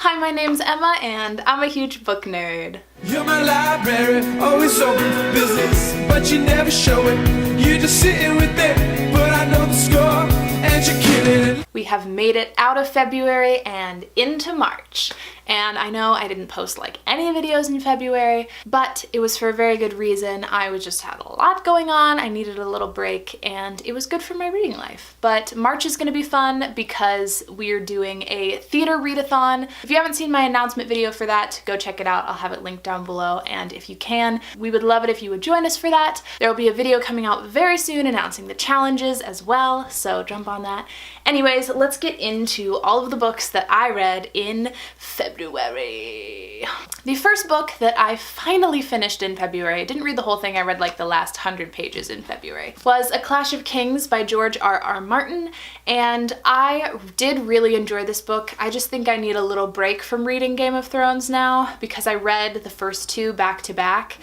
Hi, my name's Emma, and I'm a huge book nerd. You're my library, always open for business, but you never show it. You're just sitting with it, but I know the score, and you're killing it. We have made it out of February and into March. And I know I didn't post like any videos in February, but it was for a very good reason. I just had a lot going on, I needed a little break, and it was good for my reading life. But March is gonna be fun because we're doing a theater readathon. If you haven't seen my announcement video for that, go check it out. I'll have it linked down below, and if you can, we would love it if you would join us for that. There will be a video coming out very soon announcing the challenges as well, so jump on that. Anyways, let's get into all of the books that I read in February. The first book that I finally finished in February, I didn't read the whole thing, I read like the last 100 pages in February, was A Clash of Kings by George R.R. Martin, and I did really enjoy this book. I just think I need a little break from reading Game of Thrones now because I read the first two back to back,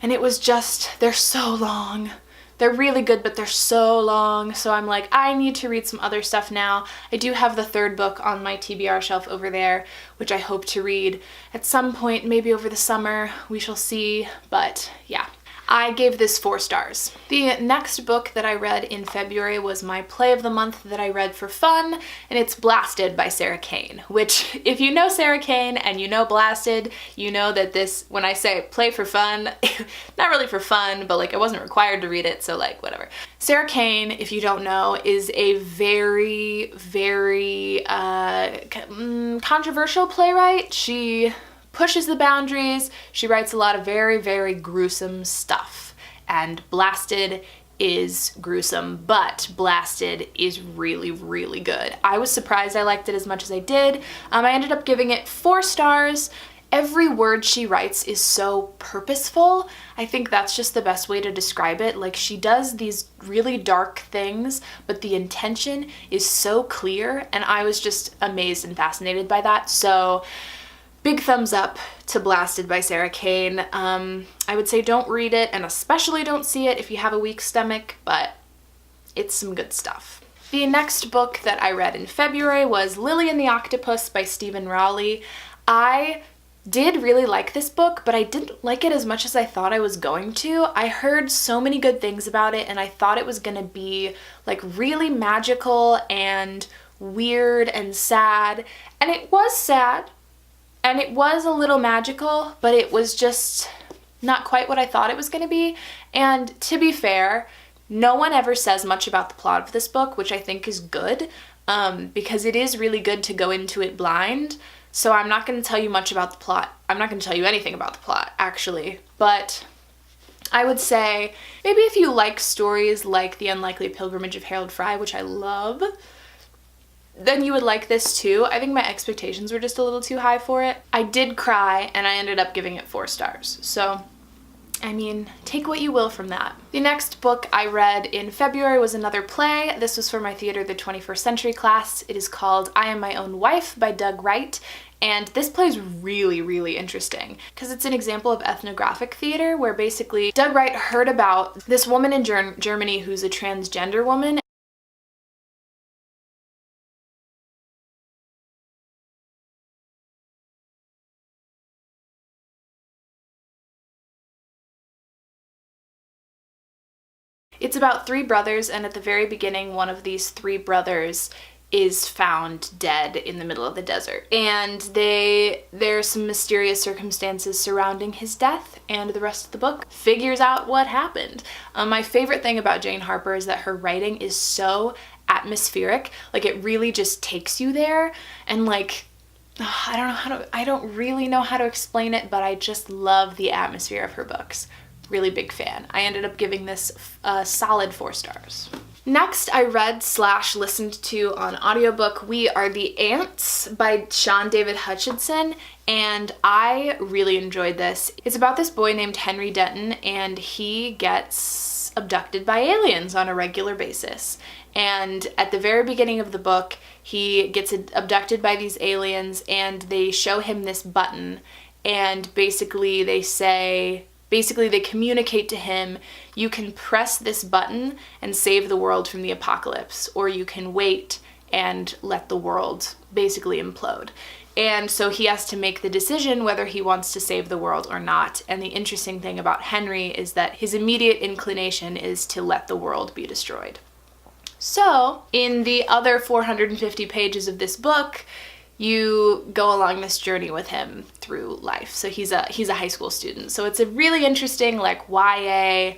and it was just, they're so long. They're really good, but they're so long, so I'm like, I need to read some other stuff now. I do have the third book on my TBR shelf over there, which I hope to read at some point, maybe over the summer. We shall see, but yeah. I gave this 4 stars. The next book that I read in February was my play of the month that I read for fun, and it's Blasted by Sarah Kane, which if you know Sarah Kane and you know Blasted, you know that this, when I say play for fun, not really for fun, but like I wasn't required to read it, so like whatever. Sarah Kane, if you don't know, is a very, very controversial playwright. She pushes the boundaries. She writes a lot of very, very gruesome stuff. And Blasted is gruesome, but Blasted is really, really good. I was surprised I liked it as much as I did. I ended up giving it 4 stars. Every word she writes is so purposeful. I think that's just the best way to describe it. Like, she does these really dark things, but the intention is so clear, and I was just amazed and fascinated by that. So big thumbs up to Blasted by Sarah Kane. I would say don't read it, and especially don't see it if you have a weak stomach, but it's some good stuff. The next book that I read in February was Lily and the Octopus by Stephen Rowley. I did really like this book, but I didn't like it as much as I thought I was going to. I heard so many good things about it, and I thought it was gonna be like really magical and weird and sad, and it was sad. And it was a little magical, but it was just not quite what I thought it was going to be. And to be fair, no one ever says much about the plot of this book, which I think is good, because it is really good to go into it blind. So I'm not going to tell you much about the plot. I'm not going to tell you anything about the plot, actually. But I would say maybe if you like stories like The Unlikely Pilgrimage of Harold Fry, which I love, then you would like this too. I think my expectations were just a little too high for it. I did cry, and I ended up giving it 4 stars. So, I mean, take what you will from that. The next book I read in February was another play. This was for my Theater the 21st Century class. It is called I Am My Own Wife by Doug Wright. And this play is really, really interesting because it's an example of ethnographic theater where basically Doug Wright heard about this woman in Germany who's a transgender woman. It's about 3 brothers, and at the very beginning, one of these 3 brothers is found dead in the middle of the desert. And there's some mysterious circumstances surrounding his death, and the rest of the book figures out what happened. My favorite thing about Jane Harper is that her writing is so atmospheric. Like, it really just takes you there, and like, I don't really know how to explain it, but I just love the atmosphere of her books. Really big fan. I ended up giving this a solid 4 stars. Next, I read / listened to on audiobook We Are the Ants by Sean David Hutchinson, and I really enjoyed this. It's about this boy named Henry Denton, and he gets abducted by aliens on a regular basis. And at the very beginning of the book, he gets abducted by these aliens, and they show him this button, and basically they communicate to him, you can press this button and save the world from the apocalypse, or you can wait and let the world basically implode. And so he has to make the decision whether he wants to save the world or not. And the interesting thing about Henry is that his immediate inclination is to let the world be destroyed. So, in the other 450 pages of this book, you go along this journey with him through life. So he's a high school student. So it's a really interesting like YA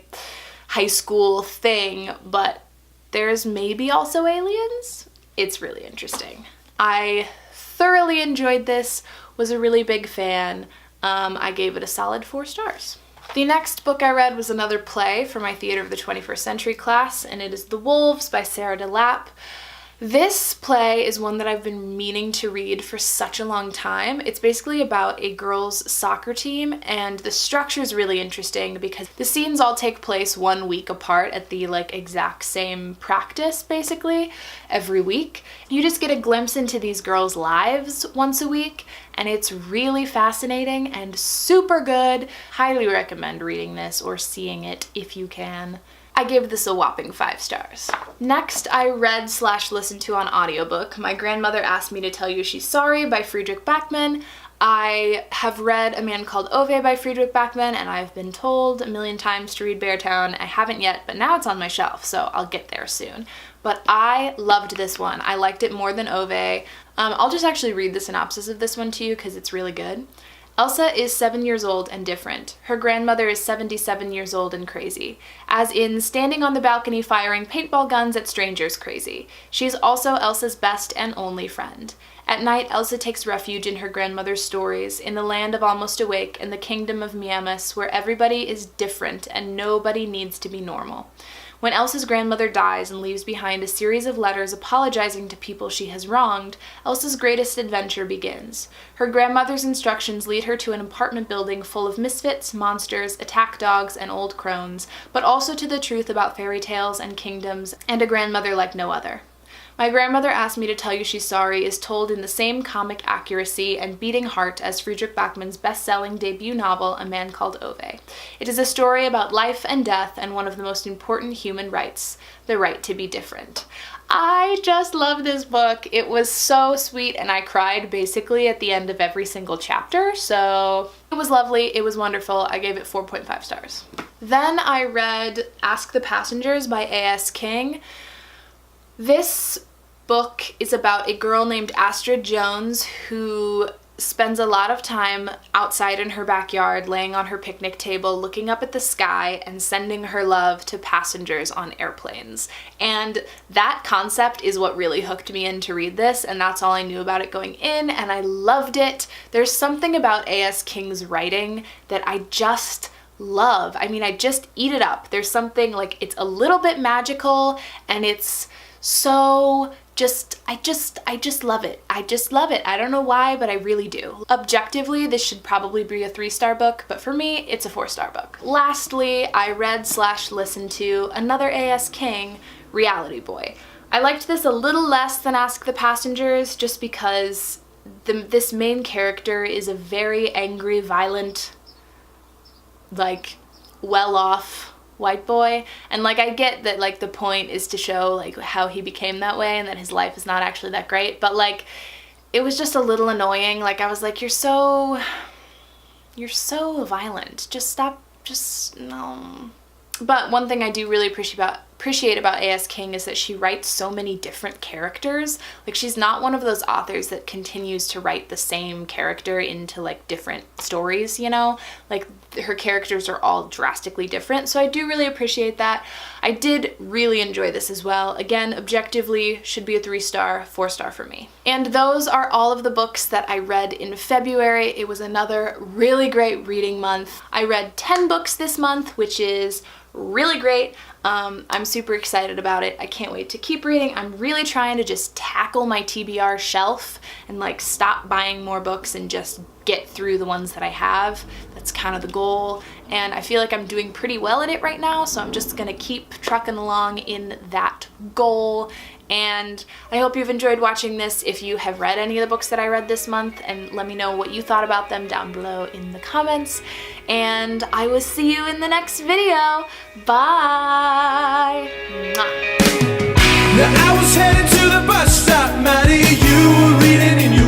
high school thing, but there's maybe also aliens. It's really interesting. I thoroughly enjoyed this, was a really big fan. I gave it a solid 4 stars. The next book I read was another play for my Theater of the 21st Century class, and it is The Wolves by Sarah DeLappe. This play is one that I've been meaning to read for such a long time. It's basically about a girls' soccer team, and the structure is really interesting because the scenes all take place 1 week apart at the like exact same practice basically every week. You just get a glimpse into these girls' lives once a week, and it's really fascinating and super good. Highly recommend reading this or seeing it if you can. I gave this a whopping 5 stars. Next, I read/listened to on audiobook My Grandmother Asked Me to Tell You She's Sorry by Friedrich Bachmann. I have read A Man Called Ove by Friedrich Bachmann, and I've been told a million times to read Beartown. I haven't yet, but now it's on my shelf, so I'll get there soon. But I loved this one. I liked it more than Ove. I'll just actually read the synopsis of this one to you because it's really good. Elsa is 7 years old and different. Her grandmother is 77 years old and crazy. As in, standing on the balcony firing paintball guns at strangers crazy. She is also Elsa's best and only friend. At night, Elsa takes refuge in her grandmother's stories, in the land of Almost Awake and the kingdom of Miamis, where everybody is different and nobody needs to be normal. When Elsa's grandmother dies and leaves behind a series of letters apologizing to people she has wronged, Elsa's greatest adventure begins. Her grandmother's instructions lead her to an apartment building full of misfits, monsters, attack dogs, and old crones, but also to the truth about fairy tales and kingdoms and a grandmother like no other. My Grandmother Asked Me to Tell You She's Sorry is told in the same comic accuracy and beating heart as Friedrich Bachmann's best-selling debut novel, A Man Called Ove. It is a story about life and death and one of the most important human rights, the right to be different. I just love this book. It was so sweet, and I cried basically at the end of every single chapter, so it was lovely, it was wonderful. I gave it 4.5 stars. Then I read Ask the Passengers by A.S. King. This book is about a girl named Astrid Jones who spends a lot of time outside in her backyard laying on her picnic table looking up at the sky and sending her love to passengers on airplanes. And that concept is what really hooked me in to read this, and that's all I knew about it going in, and I loved it. There's something about A.S. King's writing that I just love. I mean, I just eat it up. There's something like, it's a little bit magical, and it's so I just love it. I just love it. I don't know why, but I really do. Objectively, this should probably be a 3-star book, but for me, it's a 4-star book. Lastly, I read/listened to another A.S. King, Reality Boy. I liked this a little less than Ask the Passengers just because this main character is a very angry, violent, like, well-off white boy, and like I get that like the point is to show like how he became that way and that his life is not actually that great, but like it was just a little annoying. Like I was like, you're so violent, just stop, just no. But one thing I do really appreciate about A.S. King is that she writes so many different characters. Like she's not one of those authors that continues to write the same character into like different stories, you know? Like her characters are all drastically different, so I do really appreciate that. I did really enjoy this as well. Again, objectively, should be a 3-star, 4-star for me. And those are all of the books that I read in February. It was another really great reading month. I read 10 books this month, which is really great. I'm super excited about it. I can't wait to keep reading. I'm really trying to just tackle my TBR shelf and like stop buying more books and just get through the ones that I have. That's kind of the goal, and I feel like I'm doing pretty well at it right now, so I'm just gonna keep trucking along in that goal. And I hope you've enjoyed watching this. If you have read any of the books that I read this month, and let me know what you thought about them down below in the comments. And I will see you in the next video. Bye! Mwah. Now I was headed to the bus stop, Maddie, you were reading in your